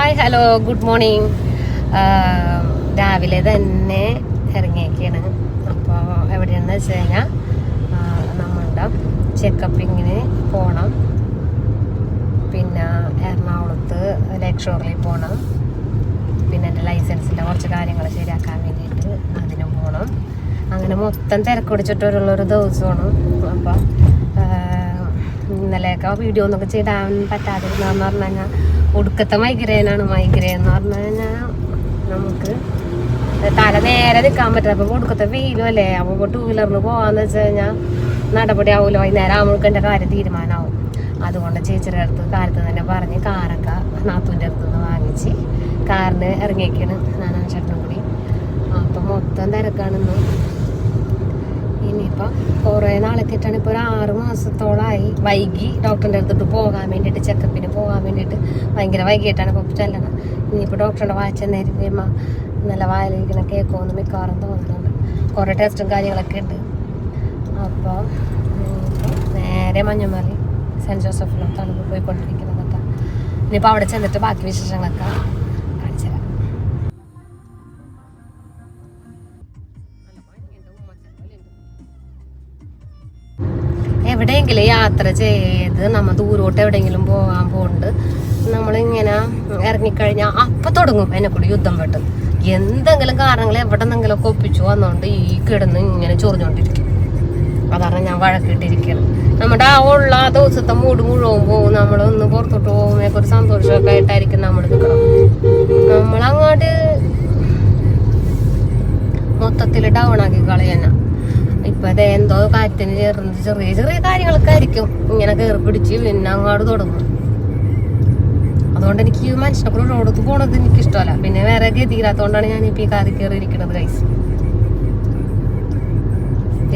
Hi hello good morning. രാവിലെ തന്നെ ഇറങ്ങിയൊക്കെയാണ്. അപ്പോൾ എവിടെയാണെന്ന് വെച്ച് കഴിഞ്ഞാൽ നമ്മളുടെ ചെക്കപ്പിങ്ങിന് പോകണം. പിന്നെ എറണാകുളത്ത് ലേക്ക് ഷോറിൽ പോകണം. പിന്നെ എൻ്റെ ലൈസൻസിൻ്റെ കുറച്ച് കാര്യങ്ങൾ ശരിയാക്കാൻ വേണ്ടിയിട്ട് അതിനും പോകണം. അങ്ങനെ മൊത്തം തിരക്കൊടിച്ചിട്ടുള്ളൊരു ദിവസമാണ്. അപ്പം ഇന്നലെയൊക്കെ വീഡിയോ ഒന്നൊക്കെ ചെയ്താൻ പറ്റാതിരുന്നതെന്ന് പറഞ്ഞു കഴിഞ്ഞാൽ ഒടുക്കത്തെ മൈഗ്രെയിനാണ്. മൈഗ്രെയിൻ എന്ന് പറഞ്ഞു കഴിഞ്ഞാൽ നമുക്ക് തല നേരെ നിൽക്കാൻ പറ്റില്ല. അപ്പോൾ ഒടുക്കത്തെ വെയിലും അല്ലേ. അപ്പോൾ ടൂ വീലറിന് പോകാമെന്ന് വെച്ച് കഴിഞ്ഞാൽ നടപടി ആവില്ല. വൈകുന്നേരം ആകുമ്പോഴേക്കും എൻ്റെ കാര്യം തീരുമാനമാവും. അതുകൊണ്ട് ചേച്ചിയുടെ അടുത്ത് കാലത്ത് തന്നെ പറഞ്ഞ് കാറൊക്കെ നാത്തൂൻ്റെ അടുത്ത് നിന്ന് വാങ്ങിച്ച് കാറിന് ഇറങ്ങിയൊക്കെയാണ് ഞാനും ചേട്ടനും കൂടി. അപ്പം മൊത്തം തിരക്കാണെന്ന്. ഇനിയിപ്പം കുറേ നാളെത്തിയിട്ടാണ്. ഇപ്പോൾ ഒരു 6 മാസത്തോളമായി വൈകി ഡോക്ടറിൻ്റെ അടുത്തിട്ട് പോകാൻ വേണ്ടിയിട്ട്, ചെക്കപ്പിന് പോകാൻ വേണ്ടിയിട്ട് ഭയങ്കര വൈകിട്ടാണ് ഇപ്പോൾ ചെല്ലണം. ഇനിയിപ്പോൾ ഡോക്ടറുടെ വായിച്ച നേരം നല്ല വായിലിരിക്കണ കേൾക്കുമെന്ന് മിക്കവാറും തോന്നുന്നുണ്ട്. കുറേ ടെസ്റ്റും കാര്യങ്ങളൊക്കെ ഉണ്ട്. അപ്പോൾ നേരെ മഞ്ഞുമലി സെൻറ്റ് ജോസഫിലോട്ടാണ് പോയിക്കൊണ്ടിരിക്കുന്നതൊക്കെ. ഇനിയിപ്പോൾ അവിടെ ചെന്നിട്ട് ബാക്കി വിശേഷങ്ങളൊക്കെ കാണിച്ചു തരാം. എവിടെയെങ്കിലും യാത്ര ചെയ്ത് നമ്മൾ ദൂരോട്ട് എവിടെയെങ്കിലും പോകാൻ പോകുന്നുണ്ട്, നമ്മളിങ്ങനെ ഇറങ്ങിക്കഴിഞ്ഞാൽ അപ്പം തുടങ്ങും എന്നെ കൂടി യുദ്ധം വെട്ട്. എന്തെങ്കിലും കാരണങ്ങൾ എവിടെ നിന്നെങ്കിലും ഒക്കെ ഒപ്പിച്ചു വന്നുകൊണ്ട് ഈ കിടന്ന് ഇങ്ങനെ ചൊറിഞ്ഞുകൊണ്ടിരിക്കും. അതാണ് ഞാൻ വഴക്കിട്ടിരിക്കുന്നത്. നമ്മുടെ ആ ഉള്ള ദിവസത്തെ മൂട് മുഴുവൻ പോകും. നമ്മളൊന്ന് പുറത്തോട്ട് പോകുമ്പോൾ ഒരു സന്തോഷമൊക്കെ ആയിട്ടായിരിക്കും നമ്മൾ നിൽക്കണം. നമ്മളങ്ങോട്ട് മൊത്തത്തിൽ ഡൗൺ ആക്കി കളയാനാ. ഇപ്പൊ അത് എന്തോ കാറ്റിന് ചേർന്ന് ചെറിയ ചെറിയ കാര്യങ്ങളൊക്കെ ആയിരിക്കും ഇങ്ങനെ കയറി പിടിച്ച് പിന്നെ അങ്ങോട്ട് തുടങ്ങും. അതുകൊണ്ട് എനിക്ക് മനുഷ്യനെ കൂടെ റോഡത്ത് പോണത് എനിക്കിഷ്ടമല്ല. പിന്നെ വേറെ ഗതിയില്ലാത്തതുകൊണ്ടാണ് ഞാനിപ്പോൾ ഈ കാറിൽ കയറി ഇരിക്കുന്നത്. കൈസ്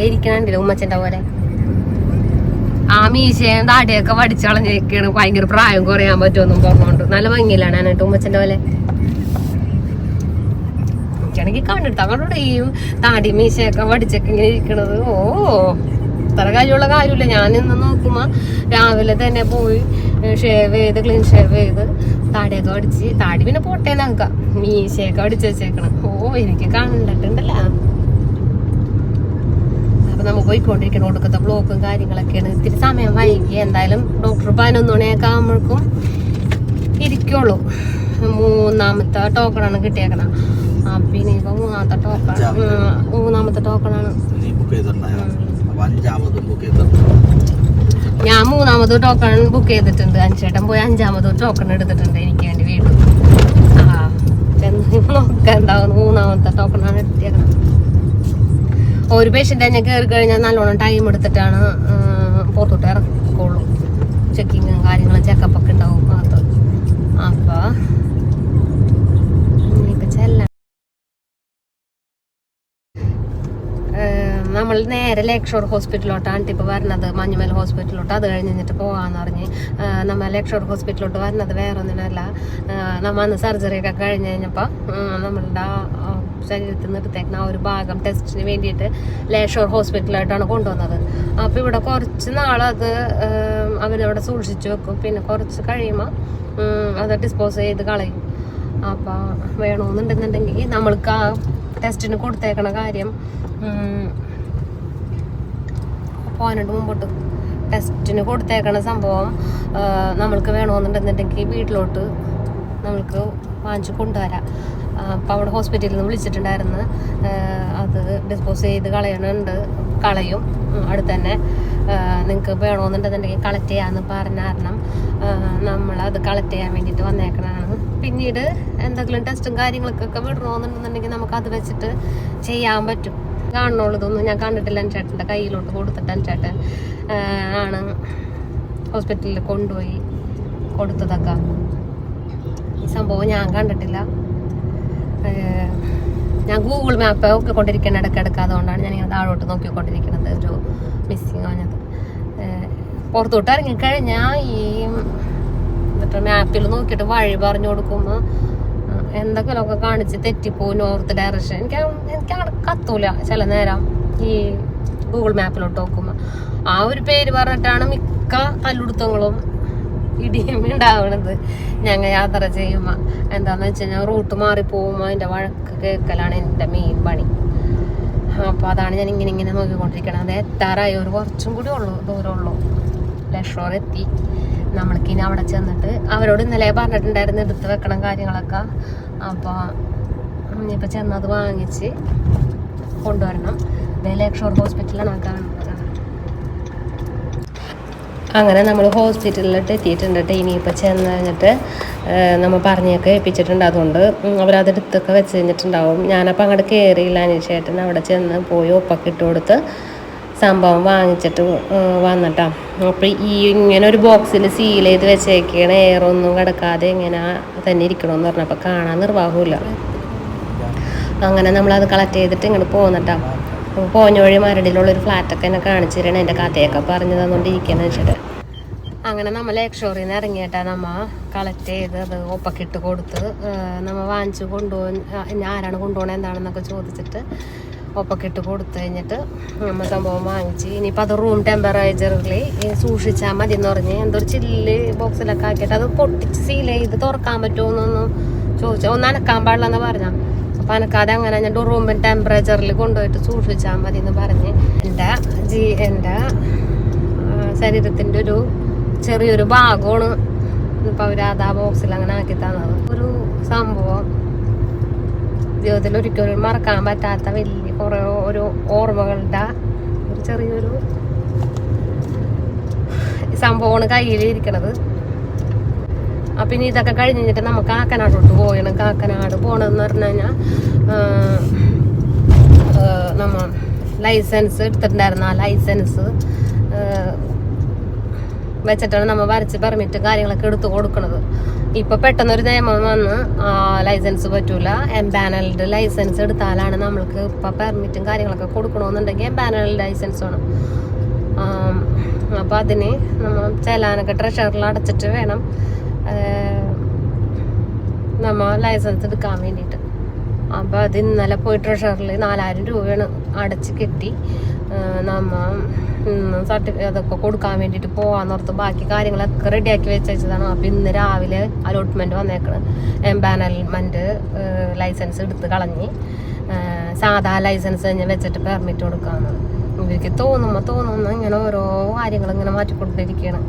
ഇരിക്കണില്ല ഉമ്മച്ചൻ്റെ പോലെ. ആ മീശയും താടിയൊക്കെ വടിച്ചളഞ്ഞേക്കാണ്. ഭയങ്കര പ്രായം കുറയാൻ പറ്റുമെന്നും പറഞ്ഞോണ്ട് നല്ല ഭംഗിയിലാണ് ഞാനായിട്ട് ഉമ്മച്ചൻ്റെ പോലെ. എനിക്കാണെങ്കിൽ കണ്ടിട്ട് അങ്ങോട്ട് ഈ താടി മീശയൊക്കെ വടിച്ചൊക്കെ ഇങ്ങനെ ഇരിക്കണത് ഓ അത്ര കാര്യമുള്ള കാര്യമില്ല. ഞാനിന്ന് നോക്കുമ്പോൾ രാവിലെ തന്നെ പോയി ഷേവ് ചെയ്ത് ക്ലീൻ ഷേവ് ചെയ്ത് താടിയൊക്കെ വടിച്ച്, താടി പിന്നെ പൊട്ടേനാക്കാം, മീശയൊക്കെ വടിച്ച് വെച്ചേക്കണം. ഓ എനിക്ക് കണ്ടിട്ടുണ്ടല്ല. അപ്പൊ നമുക്ക് പോയിക്കൊണ്ടിരിക്കണം. ഒടുക്കത്തെ ബ്ലോക്കും കാര്യങ്ങളൊക്കെയാണ്. ഇത്തിരി സമയം വൈകി. എന്തായാലും ഡോക്ടർ 11 മണിയൊക്കെ ആകുമ്പോഴേക്കും ഇരിക്കുള്ളൂ. 3ാമത്തെ ടോക്കണാണ് കിട്ടിയേക്കണം. പിന്നെ ഇപ്പൊ 3ാമത്തെ ടോക്കണാണ്. ഞാൻ 3ാമത് ടോക്കൺ ബുക്ക് ചെയ്തിട്ടുണ്ട്. അഞ്ചേട്ടൻ പോയി 5ാമത് ടോക്കൺ എടുത്തിട്ടുണ്ട് എനിക്ക് വേണ്ടി വീണ്ടും. നോക്കാം എന്താവുന്നു. 3ാമത്തെ ടോക്കണാണ് എടുത്തേക്കണം. ഒരു പേഷ്യൻ്റ് തന്നെ കയറി കഴിഞ്ഞാൽ നല്ലോണം ടൈം എടുത്തിട്ടാണ് പുറത്തോട്ട് ഇറക്കുള്ളൂ. ചെക്കിങ്ങും കാര്യങ്ങളും ചെക്കപ്പൊക്കെ ഉണ്ടാവും അത്. അപ്പോൾ ഇനിയിപ്പോൾ ചെല്ലാം. നമ്മൾ നേരെ ലേക്ക് ഷോർ ഹോസ്പിറ്റലിലോട്ടാണ് ഇപ്പോൾ വരുന്നത്. മഞ്ഞുമൽ ഹോസ്പിറ്റലിലോട്ട്. അത് കഴിഞ്ഞിട്ട് പോകാമെന്ന് പറഞ്ഞ് നമ്മൾ ലേക്ക് ഷോർ ഹോസ്പിറ്റലിലോട്ട് വരുന്നത് വേറെ ഒന്നിനല്ല. നമ്മൾ അന്ന് സർജറിയൊക്കെ കഴിഞ്ഞ് കഴിഞ്ഞപ്പോൾ നമ്മളുടെ ശരീരത്തിൽ നിന്ന് എടുത്തേക്കുന്ന ഒരു ഭാഗം ടെസ്റ്റിന് വേണ്ടിയിട്ട് ലേക്ക് ഷോർ ഹോസ്പിറ്റലിലോട്ടാണ് കൊണ്ടുവന്നത്. അപ്പോൾ ഇവിടെ കുറച്ച് നാളത് അവരവിടെ സൂക്ഷിച്ച് വെക്കും. പിന്നെ കുറച്ച് കഴിയുമ്പോൾ അത് ഡിസ്പോസ് ചെയ്ത് കളയും. അപ്പോൾ വേണമെന്നുണ്ടെന്നുണ്ടെങ്കിൽ നമ്മൾക്ക് ആ ടെസ്റ്റിന് കൊടുത്തേക്കണ കാര്യം പോകാനുണ്ട്. മുമ്പോട്ട് ടെസ്റ്റിന് കൊടുത്തേക്കണ സംഭവം നമ്മൾക്ക് വേണമെന്നുണ്ടെന്നുണ്ടെങ്കിൽ വീട്ടിലോട്ട് നമ്മൾക്ക് വാങ്ങിച്ച് കൊണ്ടുവരാം. അപ്പോൾ അവിടെ ഹോസ്പിറ്റലിൽ നിന്ന് വിളിച്ചിട്ടുണ്ടായിരുന്നു. അത് ഡിസ്പോസ് ചെയ്ത് കളയും അടുത്ത് തന്നെ. നിങ്ങൾക്ക് വേണമെന്നുണ്ടെന്നുണ്ടെങ്കിൽ കളക്ട് ചെയ്യാമെന്ന് പറഞ്ഞ കാരണം നമ്മളത് കളക്ട് ചെയ്യാൻ വേണ്ടിയിട്ട് വന്നേക്കണതാണ്. പിന്നീട് എന്തെങ്കിലും ടെസ്റ്റും കാര്യങ്ങൾക്കൊക്കെ വിടണമെന്നുണ്ടെന്നുണ്ടെങ്കിൽ നമുക്കത് വെച്ചിട്ട് ചെയ്യാൻ പറ്റും. കാണുന്നുള്ളതൊന്നും ഞാൻ കണ്ടിട്ടില്ല. എൻ്റെ ചേട്ടൻ്റെ കയ്യിലോട്ട് കൊടുത്തിട്ട് എൻ്റെ ചേട്ടൻ ആണ് ഹോസ്പിറ്റലിൽ കൊണ്ടുപോയി കൊടുത്തതൊക്കെ. ഈ സംഭവം ഞാൻ കണ്ടിട്ടില്ല. ഞാൻ ഗൂഗിൾ മാപ്പ് നോക്കിക്കൊണ്ടിരിക്കണം ഇടയ്ക്കിടയ്ക്ക്. അതുകൊണ്ടാണ് ഞാനിങ്ങനെ താഴോട്ട് നോക്കിക്കൊണ്ടിരിക്കുന്നത്. ഒരു മിസ്സിങ് ആണത്. പുറത്തോട്ട് ഇറങ്ങിക്കഴിഞ്ഞാൽ ഈ മാപ്പിൽ നോക്കിയിട്ട് വഴി പറഞ്ഞു കൊടുക്കുമ്പോൾ എന്തൊക്കെയൊക്കെ കാണിച്ച് തെറ്റിപ്പോവും. നോർത്ത് ഡയറക്ഷൻ എനിക്ക് കത്തൂല ചില നേരം ഈ ഗൂഗിൾ മാപ്പിലോട്ട് നോക്കുമ്പോൾ. ആ ഒരു പേര് പറഞ്ഞിട്ടാണ് മിക്ക കല്ലുടുത്തങ്ങളും ഇടിയും ഉണ്ടാവണത് ഞങ്ങൾ യാത്ര ചെയ്യുമ്പോൾ. എന്താണെന്ന് വെച്ച് കഴിഞ്ഞാൽ റൂട്ട് മാറിപ്പോകുമ്പോൾ അതിൻ്റെ വഴക്ക് കേൾക്കലാണ് എൻ്റെ മെയിൻ പണി. അപ്പോൾ അതാണ് ഞാൻ ഇങ്ങനെ നോക്കിക്കൊണ്ടിരിക്കണം. അത് എത്താറായി, ഒരു കുറച്ചും കൂടി ദൂരമുള്ളൂ. ലക്ഷോർ എത്തി. നമ്മൾക്കിനി അവിടെ ചെന്നിട്ട് അവരോട് ഇന്നലെ പറഞ്ഞിട്ടുണ്ടായിരുന്നു എടുത്ത് വെക്കണം കാര്യങ്ങളൊക്കെ. അപ്പോൾ ഇനിയിപ്പോൾ ചെന്നത് വാങ്ങിച്ച് കൊണ്ടുവരണം. ലക്ഷോർ ഹോസ്പിറ്റലാണ് കാണുന്നത്. അങ്ങനെ നമ്മൾ ഹോസ്പിറ്റലിലോട്ട് എത്തിയിട്ടുണ്ട്. ഇനിയിപ്പോൾ ചെന്ന് കഴിഞ്ഞിട്ട് നമ്മൾ പറഞ്ഞൊക്കെ ഏൽപ്പിച്ചിട്ടുണ്ട്. അതുകൊണ്ട് അവരതെടുത്തൊക്കെ വെച്ച് കഴിഞ്ഞിട്ടുണ്ടാവും. ഞാനപ്പോൾ അങ്ങോട്ട് കയറിയില്ല. അനീഷേട്ടൻ അവിടെ ചെന്ന് പോയി ഒപ്പൊക്കെ ഇട്ട് കൊടുത്ത് സംഭവം വാങ്ങിച്ചിട്ട് വന്നിട്ടാ. അപ്പോൾ ഇങ്ങനെ ഒരു ബോക്സിൽ സീൽ ചെയ്ത് വെച്ചേക്കാണ്, എയറൊന്നും കിടക്കാതെ ഇങ്ങനെ തന്നെ ഇരിക്കണമെന്ന് പറഞ്ഞപ്പോൾ കാണാൻ നിർവാഹമില്ല. അങ്ങനെ നമ്മളത് കളക്ട് ചെയ്തിട്ട് ഇങ്ങോട്ട് പോകുന്നിട്ടാ. അപ്പോൾ പോഞ്ഞ വഴി മരടിലുള്ളൊരു ഫ്ലാറ്റൊക്കെ എന്നെ കാണിച്ചു തരണം, എൻ്റെ കഥയൊക്കെ പറഞ്ഞു തന്നുകൊണ്ടിരിക്കുകയെന്ന് വെച്ചിട്ട്. അങ്ങനെ നമ്മൾ ലക്ഷോറിൽ നിന്ന് ഇറങ്ങിയിട്ടാണ് നമ്മൾ കളക്ട് ചെയ്ത് അത് ഒപ്പൊക്കെ ഇട്ട് കൊടുത്ത് നമ്മൾ വാങ്ങിച്ച് കൊണ്ടുപോകും. ആരാണ് കൊണ്ടുപോകണത് എന്താണെന്നൊക്കെ ചോദിച്ചിട്ട് ഒപ്പൊക്കെ ഇട്ട് കൊടുത്തു കഴിഞ്ഞിട്ട് നമ്മൾ സംഭവം വാങ്ങിച്ച് ഇനിയിപ്പോൾ അത് റൂം ടെമ്പറേച്ചറിൽ സൂക്ഷിച്ചാൽ മതി എന്ന് പറഞ്ഞ് എന്തൊരു ചില്ല് ബോക്സിലൊക്കെ ആക്കിയിട്ട് അത് പൊട്ടിച്ച് സീൽ ചെയ്ത് തുറക്കാൻ പറ്റുമോ എന്നൊന്നും ചോദിച്ചാൽ ഒന്ന് അനക്കാൻ പാടില്ലെന്ന് പറഞ്ഞാൽ. അപ്പോൾ അനക്കാതെ അങ്ങനെ ഞാൻ റൂമിൽ ടെമ്പറേച്ചറിൽ കൊണ്ടുപോയിട്ട് സൂക്ഷിച്ചാൽ മതി എന്ന് പറഞ്ഞ് എൻ്റെ ശരീരത്തിൻ്റെ ഒരു ചെറിയൊരു ഭാഗമാണ് ഇപ്പോൾ അവർ അത് ആ ബോക്സിൽ അങ്ങനെ ആക്കി തന്നത്. ഒരു സംഭവം ജീവിതത്തിൽ ഒരിക്കലും മറക്കാൻ പറ്റാത്ത വലിയ കുറേ ഒരു ഓർമ്മകളുടെ ഒരു ചെറിയൊരു സംഭവമാണ് കയ്യിലിരിക്കണത്. അപ്പം ഇനി ഇതൊക്കെ കഴിഞ്ഞ് കഴിഞ്ഞിട്ട് നമുക്ക് കാക്കനാടോട്ട് പോകണം. കാക്കനാട് പോകണമെന്ന് പറഞ്ഞു കഴിഞ്ഞാൽ നമ്മൾ ലൈസൻസ് എടുത്തിട്ടുണ്ടായിരുന്നു. ആ ലൈസൻസ് വെച്ചിട്ടാണ് നമ്മൾ വരച്ച് പെർമിറ്റ് കാര്യങ്ങളൊക്കെ എടുത്ത് കൊടുക്കുന്നത്. ഇപ്പൊ പെട്ടെന്നൊരു നിയമം വന്ന് ലൈസൻസ് പറ്റൂല, എംപാനൽഡ് ലൈസൻസ് എടുത്താലാണ് നമ്മൾക്ക് ഇപ്പൊ പെർമിറ്റും കാര്യങ്ങളൊക്കെ കൊടുക്കണമെന്നുണ്ടെങ്കിൽ എംപാനൽഡ് ലൈസൻസ് വേണം. അപ്പൊ അതിന് നമ്മൾ ചെല്ലാനൊക്കെ ട്രഷറിൽ അടച്ചിട്ട് വേണം നമ്മ ലൈസൻസ് എടുക്കാൻ വേണ്ടിയിട്ട്. അപ്പൊ അത് ഇന്നലെ പോയി ട്രഷറിൽ 4000 രൂപയാണ് അടച്ച് കെട്ടി നമ്മ അതൊക്കെ കൊടുക്കാൻ വേണ്ടിയിട്ട് പോകാന്നോർത്ത് ബാക്കി കാര്യങ്ങളൊക്കെ റെഡിയാക്കി വെച്ചതാണ്. അപ്പം ഇന്ന് രാവിലെ അലോട്ട്മെൻറ്റ് വന്നേക്കണം. എംപാനൽമെൻറ്റ് ലൈസൻസ് എടുത്ത് കളഞ്ഞ് സാധാ ലൈസൻസ് കഴിഞ്ഞ് വെച്ചിട്ട് പെർമിറ്റ് കൊടുക്കാമെന്ന് ഇവർക്ക് തോന്നുമ്പോൾ ഇങ്ങനെ ഓരോ കാര്യങ്ങൾ ഇങ്ങനെ മാറ്റിക്കൊണ്ടിരിക്കുകയാണ്.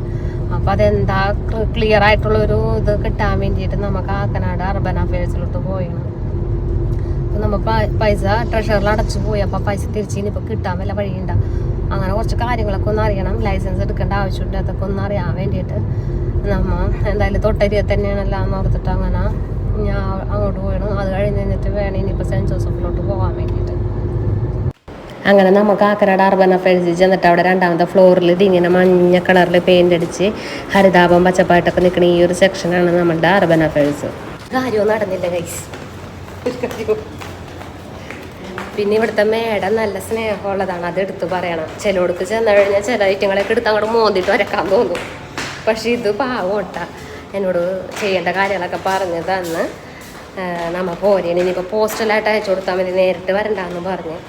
അപ്പം അതെന്താ ക്ലിയർ ആയിട്ടുള്ളൊരു ഇത് കിട്ടാൻ വേണ്ടിയിട്ട് നമുക്ക് കാക്കനാട് അർബൻ അഫയേഴ്സിലോട്ട് പോയാണ്. അപ്പം നമ്മൾ പൈസ ട്രഷറിൽ അടച്ചു പോയി. അപ്പം പൈസ തിരിച്ച് ഇനിയിപ്പോൾ കിട്ടാൻ വല്ല വഴിയുണ്ടാവും. അങ്ങനെ കുറച്ച് കാര്യങ്ങളൊക്കെ ഒന്ന് അറിയണം. ലൈസൻസ് എടുക്കേണ്ട ആവശ്യമുണ്ട്. അതൊക്കെ ഒന്ന് അറിയാൻ വേണ്ടിയിട്ട് നമ്മൾ എന്തായാലും തൊട്ടരിയെ തന്നെയാണല്ലോ എന്ന് ഓർത്തിട്ട് അങ്ങനെ ഞാൻ അങ്ങോട്ട് പോയണം. അത് കഴിഞ്ഞിട്ട് വേണം ഇനിയിപ്പോൾ സെൻറ്റ് ജോസഫിലോട്ട് പോകാൻ വേണ്ടിയിട്ട്. അങ്ങനെ നമുക്ക് കാക്കനാട് അർബൻ അഫയേഴ്സിൽ ചെന്നിട്ട് അവിടെ 2ാമത്തെ ഫ്ലോറിൽ ഇതിങ്ങനെ മഞ്ഞ കളറിൽ പെയിൻ്റ് അടിച്ച് ഹരിതാപം പച്ചപ്പായിട്ടൊക്കെ നിൽക്കുന്ന ഈ ഒരു സെക്ഷനാണ് നമ്മളുടെ അർബൻ അഫയേഴ്സ്. കാര്യവും നടന്നില്ല ഗൈസ്. പിന്നെ ഇവിടുത്തെ മേഡം നല്ല സ്നേഹമുള്ളതാണ്, അത് എടുത്ത് പറയണം. ചിലവർക്ക് ചെന്ന് കഴിഞ്ഞാൽ ചില ഐറ്റങ്ങളൊക്കെ എടുത്ത് അങ്ങോട്ട് മോന്തിട്ട് വരക്കാൻ തോന്നും. പക്ഷെ ഇത് പാവോട്ട എന്നോട് ചെയ്യേണ്ട കാര്യങ്ങളൊക്കെ പറഞ്ഞ് തന്ന് നമ്മൾ പോരേണ്. ഇനിയിപ്പോൾ പോസ്റ്റലായിട്ട് അയച്ചു കൊടുത്താൽ മതി, നേരിട്ട് വരണ്ടെന്ന് പറഞ്ഞ്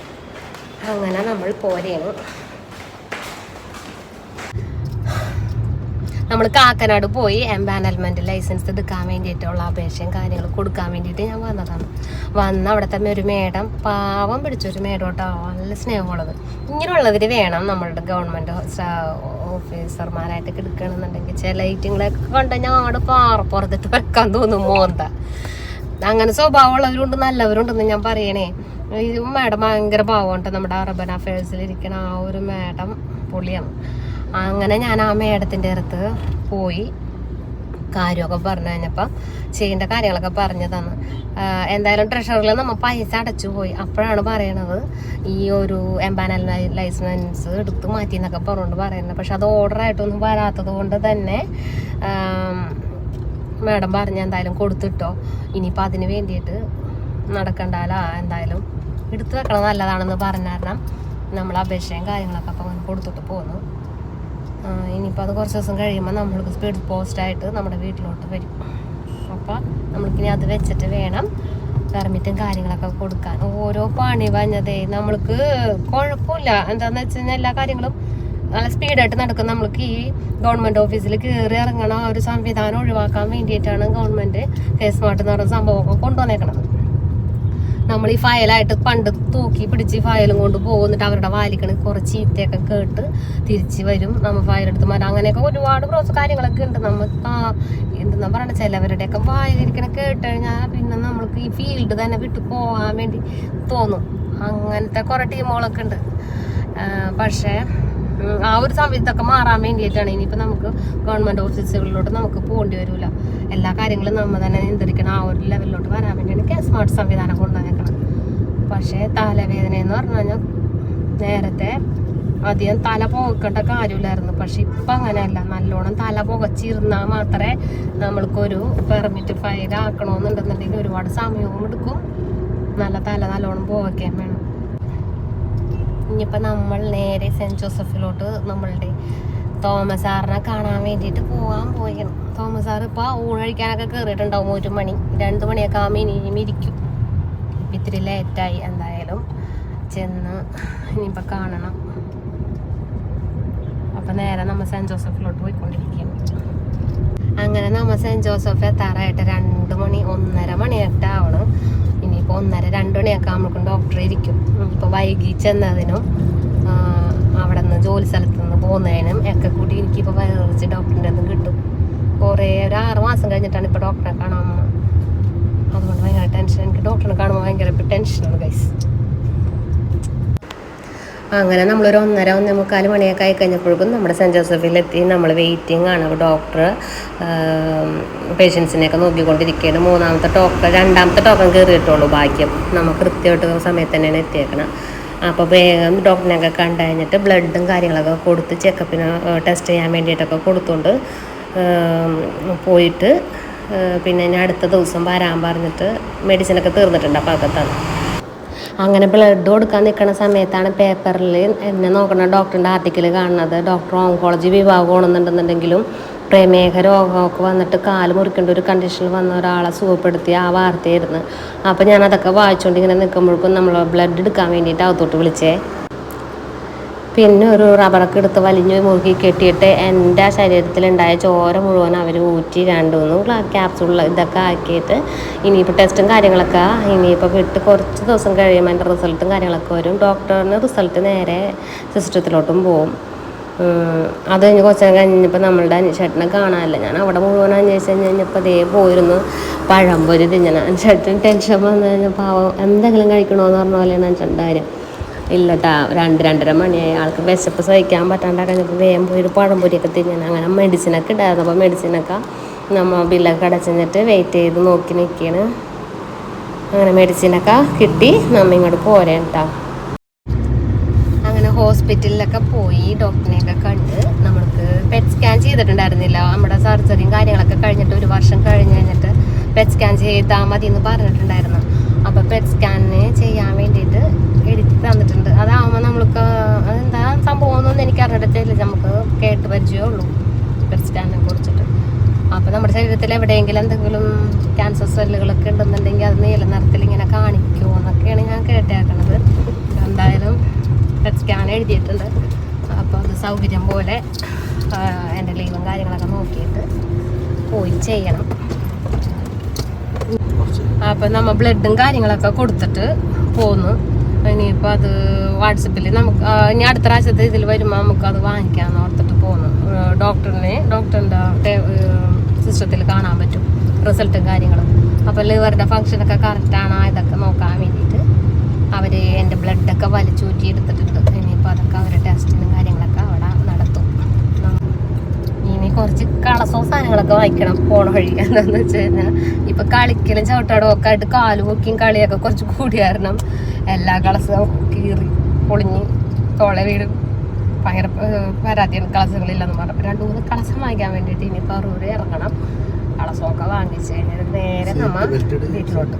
അങ്ങനെ നമ്മൾ പോരേണ്. നമ്മൾ കാക്കനാട് പോയി എംപാനൽമെൻറ്റ് ലൈസൻസ് എടുക്കാൻ വേണ്ടിയിട്ടുള്ള അപേക്ഷയും കാര്യങ്ങളും കൊടുക്കാൻ വേണ്ടിയിട്ട് ഞാൻ വന്നതാണ്. വന്ന് അവിടെ തന്നെ ഒരു മേഡം, പാവം പിടിച്ചൊരു മേഡം കേട്ടോ, നല്ല സ്നേഹമുള്ളത്. ഇങ്ങനെയുള്ളവർ വേണം നമ്മളുടെ ഗവൺമെൻറ് ഓഫീസർമാരായിട്ട് എടുക്കണമെന്നുണ്ടെങ്കിൽ. ചില ഐറ്റങ്ങളൊക്കെ കണ്ട ഞങ്ങളുടെ പാറപ്പുറത്തിട്ട് വെക്കാൻ തോന്നും മോന്ത. അങ്ങനെ സ്വഭാവമുള്ളവരുണ്ട്, നല്ലവരുണ്ടെന്ന് ഞാൻ പറയണേ. ഈ മേഡം ഭയങ്കര പാവമുണ്ട്. നമ്മുടെ അർബൻ അഫയേഴ്സിലിരിക്കണ ആ ഒരു മേഡം പൊളിയാണ്. അങ്ങനെ ഞാൻ ആ മേഡത്തിൻ്റെ അടുത്ത് പോയി കാര്യമൊക്കെ പറഞ്ഞു കഴിഞ്ഞപ്പോൾ ചെയ്യേണ്ട കാര്യങ്ങളൊക്കെ പറഞ്ഞു തന്നു. എന്തായാലും ട്രഷറിൽ നമ്മൾ പൈസ അടച്ചു പോയി. അപ്പോഴാണ് പറയണത് ഈ ഒരു എംപാനൽ ലൈസൻസ് എടുത്ത് മാറ്റി എന്നൊക്കെ പറഞ്ഞുകൊണ്ട് പറയുന്നത്. പക്ഷെ അത് ഓർഡറായിട്ടൊന്നും വരാത്തത് കൊണ്ട് തന്നെ മേഡം പറഞ്ഞ് എന്തായാലും കൊടുത്തിട്ടോ, ഇനിയിപ്പോൾ അതിന് വേണ്ടിയിട്ട് നടക്കണ്ടാല, എന്തായാലും എടുത്തു വെക്കണം നല്ലതാണെന്ന് പറഞ്ഞ കാരണം നമ്മൾ അപേക്ഷയും കാര്യങ്ങളൊക്കെ അപ്പം അങ്ങനെ കൊടുത്തിട്ട് പോന്നു. ഇനിയിപ്പോൾ അത് കുറച്ച് ദിവസം കഴിയുമ്പോൾ നമ്മൾക്ക് സ്പീഡ് പോസ്റ്റായിട്ട് നമ്മുടെ വീട്ടിലോട്ട് വരും. അപ്പോൾ നമ്മൾക്കിനി അത് വെച്ചിട്ട് വേണം പെർമിറ്റും കാര്യങ്ങളൊക്കെ കൊടുക്കാൻ. ഓരോ പണി വഞ്ഞതേ നമ്മൾക്ക് കുഴപ്പമില്ല. എന്താണെന്ന് വെച്ച് കഴിഞ്ഞാൽ എല്ലാ കാര്യങ്ങളും നല്ല സ്പീഡായിട്ട് നടക്കും. നമ്മൾക്ക് ഈ ഗവൺമെൻറ് ഓഫീസിൽ കയറി ഇറങ്ങണ ഒരു സംവിധാനം ഒഴിവാക്കാൻ വേണ്ടിയിട്ടാണ് ഗവൺമെൻറ് ഫേസ് സ്മാർട്ട് എന്ന് പറയുന്ന സംഭവമൊക്കെ കൊണ്ടുവന്നേക്കണത്. നമ്മൾ ഈ ഫയലായിട്ട് പണ്ട് തൂക്കി പിടിച്ച് ഫയലും കൊണ്ട് പോകുന്നിട്ട് അവരുടെ വാലിക്കണ കുറച്ച് ചീത്തയൊക്കെ കേട്ട് തിരിച്ച് വരും, നമ്മൾ ഫയലെടുത്ത് മാറാം. അങ്ങനെയൊക്കെ ഒരുപാട് കാര്യങ്ങളൊക്കെ ഉണ്ട്. നമുക്ക് എന്തെന്നാ പറയണ, ചിലവരുടെയൊക്കെ വായിലിരിക്കണ കേട്ട് കഴിഞ്ഞാൽ പിന്നെ നമ്മൾക്ക് ഈ ഫീൽഡ് തന്നെ വിട്ടു പോകാൻ വേണ്ടി തോന്നും. അങ്ങനത്തെ കുറേ ടീമുകളൊക്കെ ഉണ്ട്. പക്ഷേ ആ ഒരു ഇതൊക്കെ മാറാൻ വേണ്ടിയിട്ടാണ് ഇനിയിപ്പോൾ നമുക്ക് ഗവൺമെൻറ് ഓഫീസുകളിലോട്ട് നമുക്ക് പോകേണ്ടി വരില്ല. എല്ലാ കാര്യങ്ങളും നമ്മൾ തന്നെ നിയന്ത്രിക്കണം. ആ ഒരു ലെവലിലോട്ട് വരാൻ വേണ്ടിയാണ് സ്മാർട്ട് സംവിധാനം കൊണ്ടുവന്നേക്കണം. പക്ഷേ തലവേദന എന്ന് പറഞ്ഞു കഴിഞ്ഞാൽ നേരത്തെ അധികം തല പുകക്കേണ്ട കാര്യമില്ലായിരുന്നു. പക്ഷെ ഇപ്പം അങ്ങനെയല്ല. നല്ലോണം തല പുകച്ചിരുന്നാൽ മാത്രമേ നമ്മൾക്കൊരു പെർമിറ്റ് ഫയൽ ആക്കണമെന്നുണ്ടെന്നുണ്ടെങ്കിൽ ഒരുപാട് സമയവും എടുക്കും. നല്ലോണം പുകയ്ക്കാൻ വേണം. ഇനിയിപ്പോൾ നമ്മൾ നേരെ സെൻറ്റ് ജോസഫിലോട്ട് നമ്മളുടെ തോമസ് സാറിനെ കാണാൻ വേണ്ടിയിട്ട് പോവുകയാണ്. തോമസ് സാർ ഇപ്പോൾ ഊഴഴിക്കാനൊക്കെ കയറിയിട്ടുണ്ടാവും. 1 മണി 2 മണിയൊക്കെ ആകുമ്പോൾ ഇനിയും ഇരിക്കും. ഇപ്പം ഇത്തിരി ലേറ്റായി. എന്തായാലും ചെന്ന് ഇനിയിപ്പോൾ കാണണം. അപ്പം നേരെ നമ്മൾ സെൻറ്റ് ജോസഫിലോട്ട് പോയിക്കൊണ്ടിരിക്കുകയാണ്. അങ്ങനെ നമ്മൾ സെൻറ്റ് ജോസഫ് എത്താറായിട്ട് 2 മണി 1:30 മണിയായിട്ട് ആവണം. ഇനിയിപ്പോൾ 1:30-2 മണിയൊക്കെ ആകുമ്പോഴേക്കും ഡോക്ടർ ഇരിക്കും. ഇപ്പോൾ വൈകി ചെന്നതിനും അവിടെ നിന്ന് ജോലി സ്ഥലത്ത് നിന്ന് പോകുന്നതിനും ഒക്കെ കൂടി എനിക്കിപ്പോൾ വയറിച്ച് ഡോക്ടറിൻ്റെ അതും കിട്ടും. കുറേ ഒരു 6 മാസം കഴിഞ്ഞിട്ടാണ് ഇപ്പോൾ ഡോക്ടറെ കാണാൻ. അതുകൊണ്ട് ഭയങ്കര ടെൻഷൻ. എനിക്ക് ഡോക്ടറിനെ കാണുമ്പോൾ ഭയങ്കര ടെൻഷനാണ് ഗൈസ്. അങ്ങനെ നമ്മളൊരു 1:30-1:45 മണിയൊക്കെ ആയി കഴിഞ്ഞപ്പോഴേക്കും നമ്മുടെ സെൻറ്റ് ജോസഫിലെത്തി. നമ്മൾ വെയിറ്റിംഗ് ആണ്. അപ്പോൾ ഡോക്ടർ പേഷ്യൻസിനെയൊക്കെ നോക്കിക്കൊണ്ടിരിക്കുകയാണ്. 2ാമത്തെ ടോക്കൺ കയറിയിട്ടുള്ളൂ. ഭാഗ്യം നമുക്ക് കൃത്യമായിട്ട് സമയത്ത് തന്നെയാണ് എത്തിയേക്കണം. അപ്പോൾ വേഗം ഡോക്ടറിനെയൊക്കെ കണ്ടു കഴിഞ്ഞിട്ട് ബ്ലഡും കാര്യങ്ങളൊക്കെ കൊടുത്ത് ചെക്കപ്പിന് ടെസ്റ്റ് ചെയ്യാൻ വേണ്ടിയിട്ടൊക്കെ കൊടുത്തുകൊണ്ട് പോയിട്ട് പിന്നെ ഇനി അടുത്ത ദിവസം വരാൻ പറഞ്ഞിട്ട് മെഡിസിനൊക്കെ തീർന്നിട്ടുണ്ട്. അപ്പോൾ അകത്താണ്. അങ്ങനെ ബ്ലഡ് കൊടുക്കാൻ നിൽക്കുന്ന സമയത്താണ് പേപ്പറിൽ എന്നെ നോക്കുന്ന ഡോക്ടറിൻ്റെ ആർട്ടിക്കിൾ കാണുന്നത്. ഡോക്ടർ ഓങ്കോളജി വിഭാഗമാണെന്നുണ്ടെന്നുണ്ടെങ്കിലും പ്രമേഹ രോഗമൊക്കെ വന്നിട്ട് കാല് മുറിക്കേണ്ട ഒരു കണ്ടീഷനിൽ വന്ന ഒരാളെ സുഖപ്പെടുത്തിയ ആ വാർത്തയായിരുന്നു. അപ്പോൾ ഞാനതൊക്കെ വായിച്ചുകൊണ്ട് ഇങ്ങനെ നിൽക്കുമ്പോഴേക്കും നമ്മൾ ബ്ലഡ് എടുക്കാൻ വേണ്ടിയിട്ട് അകത്തോട്ട് വിളിച്ചേ. പിന്നെ ഒരു റബ്ബറൊക്കെ എടുത്ത് വലിഞ്ഞ് മുറുകി കെട്ടിയിട്ട് എൻ്റെ ശരീരത്തിലുണ്ടായ ചോര മുഴുവൻ അവർ ഊറ്റി 2-3 ക്യാപ്സൂൾ ഇതൊക്കെ ആക്കിയിട്ട് ഇനിയിപ്പോൾ ടെസ്റ്റും കാര്യങ്ങളൊക്കെ ഇനിയിപ്പോൾ വിട്ട് കുറച്ച് ദിവസം കഴിയുമ്പോൾ അതിൻ്റെ റിസൾട്ടും കാര്യങ്ങളൊക്കെ വരും. ഡോക്ടറിന് റിസൾട്ട് നേരെ സിസ്റ്റത്തിലോട്ടും പോവും. അത് കഴിഞ്ഞ് കുറച്ച് നേരം കഴിഞ്ഞപ്പോൾ നമ്മളുടെ ചേട്ടനെ കാണാനില്ല. ഞാൻ അവിടെ മുഴുവൻ അന്വേഷിച്ച് കഴിഞ്ഞപ്പോൾ അതേ പോയിരുന്നു പഴംപൊരി തിന്നണം. ചേട്ടൻ ടെൻഷൻ വന്നു കഴിഞ്ഞപ്പോൾ എന്തെങ്കിലും കഴിക്കണമെന്ന് പറഞ്ഞ പോലെയാണ് ചേട്ടൻ്റെ കാര്യം. ഇല്ലട്ടാ 2-2:30 മണിയായി. ആൾക്ക് വിശപ്പ് സഹിക്കാൻ പറ്റാണ്ട് കഴിഞ്ഞപ്പോൾ വേഗം പോയിട്ട് പഴംപൊരിയൊക്കെ തിന്നണം. അങ്ങനെ മെഡിസിനൊക്കെ ഉണ്ടായിരുന്നു. അപ്പോൾ മെഡിസിനൊക്കെ നമ്മൾ ബില്ലൊക്കെ അടച്ചിട്ട് വെയിറ്റ് ചെയ്ത് നോക്കി നിൽക്കുകയാണ്. അങ്ങനെ മെഡിസിനൊക്കെ കിട്ടി നമ്മൾ ഇങ്ങോട്ട് പോരാൻ കേട്ടോ. അങ്ങനെ ഹോസ്പിറ്റലിലൊക്കെ പോയി ഡോക്ടറിനെയൊക്കെ കണ്ട് നമ്മൾക്ക് പെറ്റ് സ്കാൻ ചെയ്തിട്ടുണ്ടായിരുന്നില്ല. നമ്മുടെ സർജറിയും കാര്യങ്ങളൊക്കെ കഴിഞ്ഞിട്ട് 1 വർഷം കഴിഞ്ഞിട്ട് പെറ്റ് സ്കാൻ ചെയ്താൽ മതി എന്ന് പറഞ്ഞിട്ടുണ്ടായിരുന്നു. അപ്പോൾ പെറ്റ് സ്കാനിന് ചെയ്യാൻ വേണ്ടിയിട്ട് എഴുതി തന്നിട്ടുണ്ട്. അതാകുമ്പോൾ നമ്മൾക്ക് അതെന്താ സംഭവമൊന്നും എനിക്ക് അറിഞ്ഞിട്ടില്ല. നമുക്ക് കേട്ട് പരിചയമുള്ളൂ പെറ്റ് സ്കാനിനെ കുറിച്ചിട്ട്. അപ്പോൾ നമ്മുടെ ശരീരത്തിൽ എവിടെയെങ്കിലും എന്തെങ്കിലും ക്യാൻസർ സെല്ലുകളൊക്കെ ഉണ്ടെന്നുണ്ടെങ്കിൽ അത് നീല നിറത്തിൽ ഇങ്ങനെ കാണിക്കുമോ എന്നൊക്കെയാണ് ഞാൻ കേട്ടേക്കണത്. എന്തായാലും പെറ്റ് സ്കാൻ എഴുതിയിട്ടുണ്ട്. അപ്പോൾ അത് സൗകര്യം പോലെ എൻ്റെ ലീവും കാര്യങ്ങളൊക്കെ നോക്കിയിട്ട് പോയി ചെയ്യണം. അപ്പം നമ്മൾ ബ്ലഡും കാര്യങ്ങളൊക്കെ കൊടുത്തിട്ട് പോന്നു. ഇനിയിപ്പോൾ അത് വാട്സപ്പിൽ നമുക്ക് ഇനി അടുത്ത പ്രാവശ്യത്തെ ഇതിൽ വരുമ്പോൾ നമുക്കത് വാങ്ങിക്കാമെന്ന് ഓർത്തിട്ട് പോന്നു. ഡോക്ടറിൻ്റെ സിസ്റ്റത്തിൽ കാണാൻ പറ്റും റിസൾട്ടും കാര്യങ്ങളും. അപ്പോൾ ലിവറിൻ്റെ ഫങ്ഷനൊക്കെ കറക്റ്റാണോ ഇതൊക്കെ നോക്കാൻ വേണ്ടിയിട്ട് അവർ എൻ്റെ ബ്ലഡൊക്കെ വലിച്ചൂറ്റി എടുത്തിട്ടുണ്ട്. ഇനിയിപ്പോൾ അതൊക്കെ അവരുടെ ടെസ്റ്റിനും കാര്യങ്ങളൊക്കെ അവിടെ നടത്തും. ഇനി കുറച്ച് കളസോ സാധനങ്ങളൊക്കെ വായിക്കണം പോണ വഴി. എന്താണെന്ന് വെച്ച് കഴിഞ്ഞാൽ ഇപ്പം കളിക്കലും ചവിട്ടാടും ഒക്കെ ആയിട്ട് കാല് പൊക്കിയും കളിയൊക്കെ കുറച്ച് കൂടി കാരണം എല്ലാ കളസും കീറി പൊളിഞ്ഞ് തോള വീട് ഭയങ്കര പരാതിയാണ്. കളസുകളില്ലെന്ന് പറഞ്ഞപ്പോൾ 2-3 കളസം വാങ്ങിക്കാൻ വേണ്ടിയിട്ട് ഇനിയിപ്പോൾ അറൂര് ഇറങ്ങണം. കളസമൊക്കെ വാങ്ങിച്ച് കഴിഞ്ഞാൽ നേരെ നമ്മൾ വീട്ടിലോട്ട്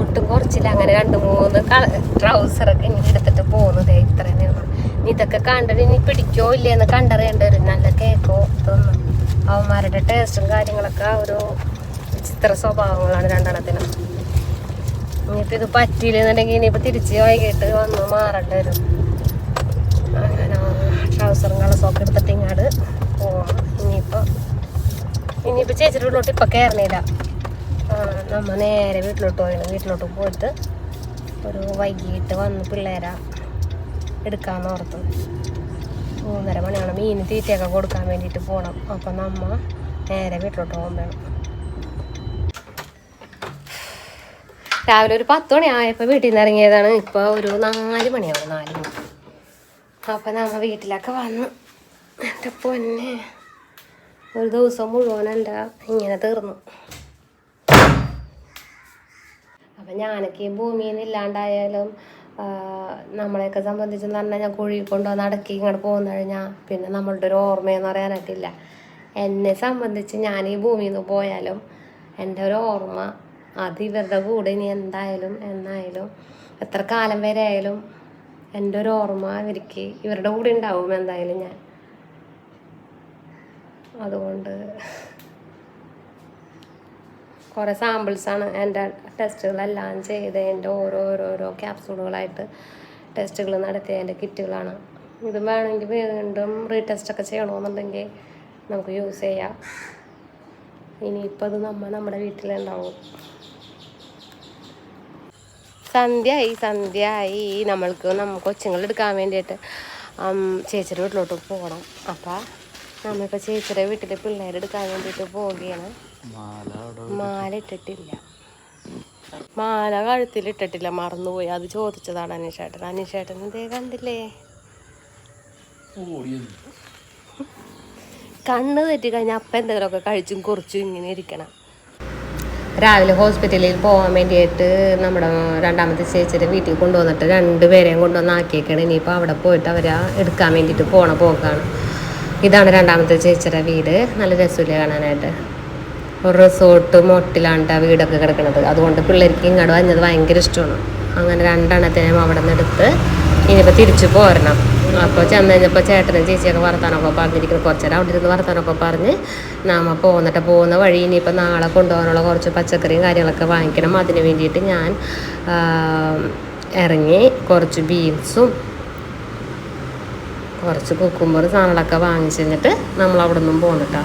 ഒട്ടും കുറച്ചില്ല. അങ്ങനെ 2-3 ട്രൗസറൊക്കെ ഇനി എടുത്തിട്ട് പോകുന്നത് ഇത്രയും നേരം. ഇതൊക്കെ കണ്ടിട്ട് ഇനി പിടിക്കോ ഇല്ലേന്ന് കണ്ടറിയേണ്ടി വരും. നല്ല കേക്കോ ഇതൊന്നും. അവന്മാരുടെ ടേസ്റ്റും കാര്യങ്ങളൊക്കെ ഒരു വിചിത്ര സ്വഭാവങ്ങളാണ് 2 എണ്ണത്തിനും. ഇനിയിപ്പോൾ ഇത് പറ്റിയില്ലെന്നുണ്ടെങ്കിൽ ഇനിയിപ്പോൾ തിരിച്ച് വൈകിട്ട് വന്ന് മാറേണ്ടി വരും. അങ്ങനെ ട്രൗസറും കളസൊക്കെ എടുത്തിട്ട് ഇങ്ങോട്ട് പോവാം. ഇനിയിപ്പോൾ ചേച്ചിയുടെ വീട്ടിലോട്ട് ഇപ്പം കയറണില്ല. നമ്മൾ നേരെ വീട്ടിലോട്ട് പോയിരുന്നു. വീട്ടിലോട്ട് പോയിട്ട് ഒരു വൈകിട്ട് വന്ന് പിള്ളേരെ എടുക്കാമെന്ന് ഓർത്ത്. 3:30 മണിയാണ്. മീൻ തീറ്റയൊക്കെ കൊടുക്കാൻ വേണ്ടിയിട്ട് പോകണം. അപ്പം നമ്മൾ നേരെ വീട്ടിലോട്ട് പോകാൻ വേണം. രാവിലെ ഒരു 10 മണിയായപ്പോൾ വീട്ടിൽ നിന്ന് ഇറങ്ങിയതാണ്. ഇപ്പോൾ ഒരു 4 മണിയാവും. 4 മണി. അപ്പം നമ്മൾ വീട്ടിലൊക്കെ വന്ന് എൻ്റെ പൊന്നെ ഒരു ദിവസം മുഴുവൻ എൻ്റെ ഇങ്ങനെ തീർന്നു. അപ്പം ഞാനൊക്കെ ഈ ഭൂമിയിൽ നിന്ന് ഇല്ലാണ്ടായാലും നമ്മളെയൊക്കെ സംബന്ധിച്ചെന്ന് പറഞ്ഞാൽ ഞാൻ കുഴി കൊണ്ടുവന്ന് അടക്കി ഇങ്ങോട്ട് പോകുന്ന കഴിഞ്ഞാൽ പിന്നെ നമ്മളുടെ ഒരു ഓർമ്മയെന്ന് പറയാനായിട്ടില്ല. എന്നെ സംബന്ധിച്ച് ഞാൻ ഈ ഭൂമിയിൽ നിന്ന് പോയാലും എൻ്റെ ഒരു ഓർമ്മ അത് ഇവരുടെ കൂടെ ഇനി എന്തായാലും എന്നായാലും എത്ര കാലം വരെ ആയാലും എൻ്റെ ഒരു ഓർമ്മ ഇവരുടെ കൂടെ ഉണ്ടാവും എന്തായാലും ഞാൻ. അതുകൊണ്ട് കുറേ സാമ്പിൾസാണ് എൻ്റെ ടെസ്റ്റുകളെല്ലാം ചെയ്ത് എൻ്റെ ഓരോരോ ക്യാപ്സൂളുകളായിട്ട് ടെസ്റ്റുകൾ നടത്തിയതിൻ്റെ കിറ്റുകളാണ്. ഇത് വേണമെങ്കിൽ വീണ്ടും റീടെസ്റ്റൊക്കെ ചെയ്യണമെന്നുണ്ടെങ്കിൽ നമുക്ക് യൂസ് ചെയ്യാം. ഇനിയിപ്പോൾ അത് നമ്മുടെ വീട്ടിലുണ്ടാവും. സന്ധ്യയായി നമ്മൾ കൊച്ചുങ്ങളെടുക്കാൻ വേണ്ടിയിട്ട് ചേച്ചിയുടെ വീട്ടിലോട്ട് പോകണം. അപ്പം നമ്മളിപ്പോൾ ചേച്ചിയുടെ വീട്ടിൽ പിള്ളേരെടുക്കാൻ വേണ്ടിയിട്ട് പോവുകയാണ്. മാല ഇട്ടിട്ടില്ല, മാല കഴുത്തിലിട്ടിട്ടില്ല, മറന്നുപോയി. അത് ചോദിച്ചതാണ് അനീഷേട്ടൻ. അനീഷേട്ടൻ ഇതേ കണ്ടില്ലേ, കണ്ണ് തെറ്റി കഴിഞ്ഞാൽ അപ്പം എന്തെങ്കിലുമൊക്കെ കഴിച്ചും കുറിച്ചും ഇങ്ങനെ ഇരിക്കണം. രാവിലെ ഹോസ്പിറ്റലിൽ പോകാൻ വേണ്ടിയിട്ട് നമ്മുടെ രണ്ടാമത്തെ ചേച്ചിയുടെ വീട്ടിൽ കൊണ്ടുവന്നിട്ട് 2 പേരെയും കൊണ്ടുവന്ന് ആക്കിയേക്കാണ്. ഇനിയിപ്പോൾ അവിടെ പോയിട്ട് അവരെ എടുക്കാൻ വേണ്ടിയിട്ട് പോക്കാണ്. ഇതാണ് രണ്ടാമത്തെ ചേച്ചിയുടെ വീട്. നല്ല രസമില്ല കാണാനായിട്ട്. ഒരു റിസോർട്ട് മൊട്ടിലാണ് ആ വീടൊക്കെ കിടക്കുന്നത്. അതുകൊണ്ട് പിള്ളേർക്ക് ഇങ്ങോട്ട് വന്നത് ഭയങ്കര ഇഷ്ടമാണ്. അങ്ങനെ 2 എണ്ണത്തിനെയും അവിടെ നിന്ന് എടുത്ത് ഇനിയിപ്പോൾ തിരിച്ചു പോരണം. അപ്പോൾ ചെന്ന് കഴിഞ്ഞപ്പോൾ ചേട്ടനും ചേച്ചിയൊക്കെ വർത്താനമൊക്കെ പറഞ്ഞിരിക്കുന്നു. കുറച്ച് നേരം അവിടെ ഇരുന്ന് വർത്താനമൊക്കെ പറഞ്ഞ് നമ്മൾ പോകുന്ന വഴി ഇനിയിപ്പോൾ നാളെ കൊണ്ടുപോകാനുള്ള കുറച്ച് പച്ചക്കറിയും കാര്യങ്ങളൊക്കെ വാങ്ങിക്കണം. അതിന് വേണ്ടിയിട്ട് ഞാൻ ഇറങ്ങി കുറച്ച് ബീൻസും കുറച്ച് കുക്കുമ്പർ സാധനങ്ങളൊക്കെ വാങ്ങിച്ച് കഴിഞ്ഞിട്ട് നമ്മൾ അവിടെ നിന്നും പോന്നിട്ടാ.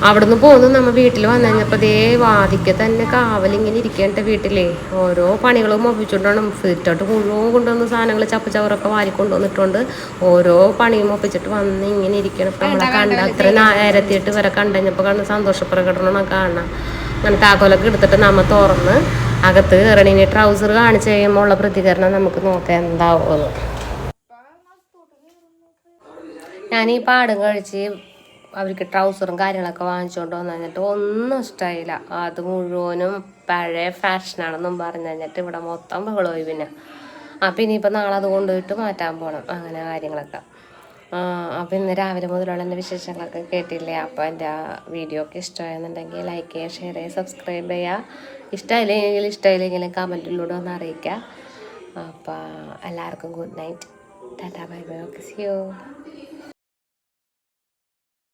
അവിടെ നിന്ന് പോന്ന് നമ്മൾ വീട്ടിൽ വന്നു കഴിഞ്ഞപ്പോൾ ദേ വാതിക്ക് തന്നെ കാവലിങ്ങനെ ഇരിക്കേണ്ട വീട്ടിലേ ഓരോ പണികളും ഒപ്പിച്ചുകൊണ്ടാണ്. ഫിറ്റോട്ട് മുഴുവൻ കൊണ്ടുവന്ന് സാധനങ്ങൾ ചപ്പച്ചവറൊക്കെ വാരിക്കൊണ്ടുവന്നിട്ടുണ്ട്. ഓരോ പണിയും ഒപ്പിച്ചിട്ട് വന്ന് ഇങ്ങനെ ഇരിക്കണം. ഇപ്പം നമ്മളെ കണ്ട അത്ര നേരത്തിയിട്ട് ഇവരെ കണ്ടുകഴിഞ്ഞപ്പോൾ കണ്ട് സന്തോഷപ്രകടനം കാണണം. അങ്ങനെ താക്കോലൊക്കെ എടുത്തിട്ട് നമ്മൾ തുറന്ന് അകത്ത് കയറണി. ഇനി ട്രൗസർ കാണിച്ച് കഴിയുമ്പോൾ ഉള്ള പ്രതികരണം നമുക്ക് നോക്കാം എന്താവുമെന്ന്. ഞാനീ പാടും കഴിച്ച് അവർക്ക് ട്രൗസറും കാര്യങ്ങളൊക്കെ വാങ്ങിച്ചുകൊണ്ട് വന്നു കഴിഞ്ഞിട്ട് ഒന്നും ഇഷ്ടമായില്ല. അത് മുഴുവനും പഴയ ഫാഷനാണെന്നും പറഞ്ഞു കഴിഞ്ഞിട്ട് ഇവിടെ മൊത്തം ബഹളമായി. പിന്നെ അപ്പം ഇനിയിപ്പോൾ നാളെ അത് കൊണ്ടുപോയിട്ട് മാറ്റാൻ പോകണം. അങ്ങനെ കാര്യങ്ങളൊക്കെ. അപ്പം ഇന്ന് രാവിലെ മുതലുള്ള എൻ്റെ വിശേഷങ്ങളൊക്കെ കേട്ടില്ലേ. അപ്പോൾ എൻ്റെ വീഡിയോ ഒക്കെ ഇഷ്ടമായെന്നുണ്ടെങ്കിൽ ലൈക്ക് ചെയ്യുക, ഷെയർ ചെയ്യുക, സബ്സ്ക്രൈബ് ചെയ്യുക. ഇഷ്ടമായില്ലെങ്കിലും കമൻറ്റിലൂടെ ഒന്ന് അറിയിക്കുക. അപ്പോൾ എല്ലാവർക്കും good night, tata bye bye, okay, see U.